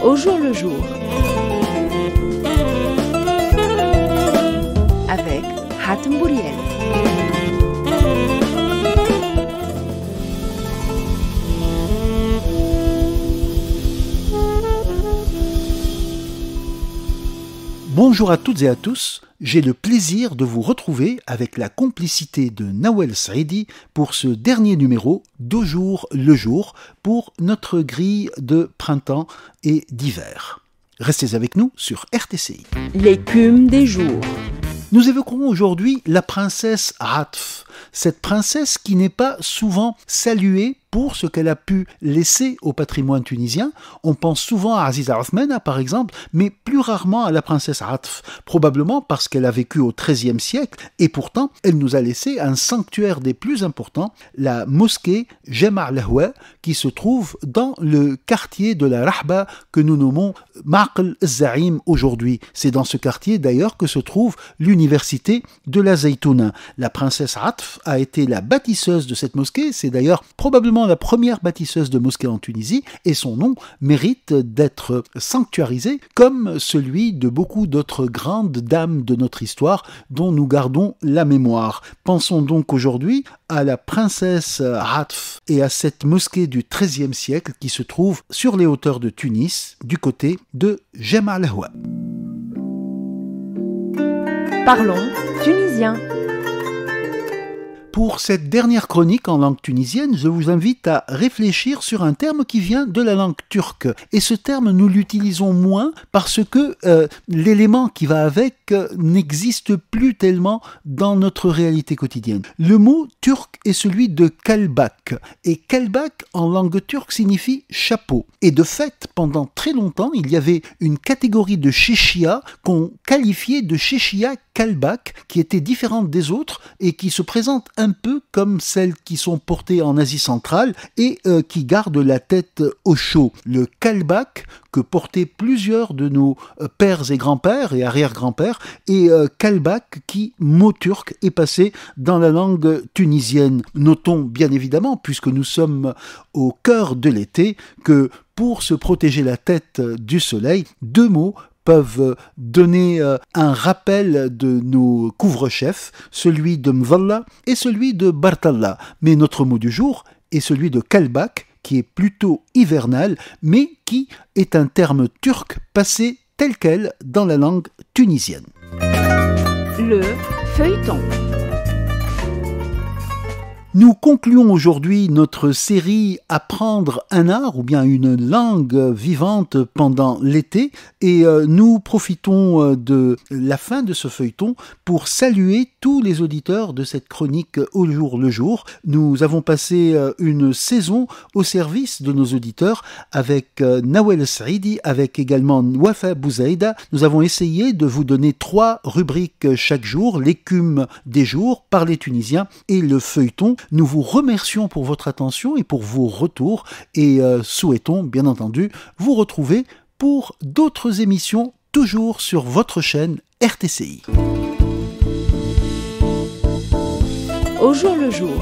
Au jour le jour. Avec Hatem Bouriel. Bonjour à toutes et à tous, j'ai le plaisir de vous retrouver avec la complicité de Nawel Saidi pour ce dernier numéro d'Au jour le jour pour notre grille de printemps et d'hiver. Restez avec nous sur RTCI. L'écume des jours. Nous évoquerons aujourd'hui la princesse Atf, cette princesse qui n'est pas souvent saluée pour ce qu'elle a pu laisser au patrimoine tunisien. On pense souvent à Aziza Othmana par exemple, mais plus rarement à la princesse Atf, probablement parce qu'elle a vécu au XIIIe siècle et pourtant elle nous a laissé un sanctuaire des plus importants, la mosquée Jama' al-Ahwa, qui se trouve dans le quartier de la Rahba que nous nommons Ma'ql al-Za'im aujourd'hui. C'est dans ce quartier d'ailleurs que se trouve l'université de la Zaytouna. La princesse Atf a été la bâtisseuse de cette mosquée, c'est d'ailleurs probablement la première bâtisseuse de mosquée en Tunisie et son nom mérite d'être sanctuarisé comme celui de beaucoup d'autres grandes dames de notre histoire dont nous gardons la mémoire. Pensons donc aujourd'hui à la princesse Atf et à cette mosquée du XIIIe siècle qui se trouve sur les hauteurs de Tunis du côté de Jama' al-Ahwa. Parlons tunisien. Pour cette dernière chronique en langue tunisienne, je vous invite à réfléchir sur un terme qui vient de la langue turque. Et ce terme, nous l'utilisons moins parce que l'élément qui va avec n'existe plus tellement dans notre réalité quotidienne. Le mot turc est celui de kalbak. Et kalbak, en langue turque, signifie chapeau. Et de fait, pendant très longtemps, il y avait une catégorie de chéchia qu'on qualifiait de chéchia kalbak, qui était différente des autres et qui se présente un peu comme celles qui sont portées en Asie centrale et qui gardent la tête au chaud. Le kalbak que portaient plusieurs de nos pères et grands-pères et arrière-grands-pères et kalbak qui, mot turc, est passé dans la langue tunisienne. Notons bien évidemment, puisque nous sommes au cœur de l'été, que pour se protéger la tête du soleil, deux mots peuvent donner un rappel de nos couvre-chefs, celui de Mvalla et celui de Bartalla. Mais notre mot du jour est celui de kalbak, qui est plutôt hivernal, mais qui est un terme turc passé tel quel dans la langue tunisienne. Le feuilleton. Nous concluons aujourd'hui notre série Apprendre un art ou bien une langue vivante pendant l'été et nous profitons de la fin de ce feuilleton pour saluer tous les auditeurs de cette chronique Au jour le jour. Nous avons passé une saison au service de nos auditeurs avec Nawel Saidi, avec également Wafa Bouzaïda. Nous avons essayé de vous donner 3 rubriques chaque jour, l'écume des jours par les Tunisiens et le feuilleton. Nous vous remercions pour votre attention et pour vos retours et souhaitons bien entendu vous retrouver pour d'autres émissions toujours sur votre chaîne RTCI. Au jour le jour.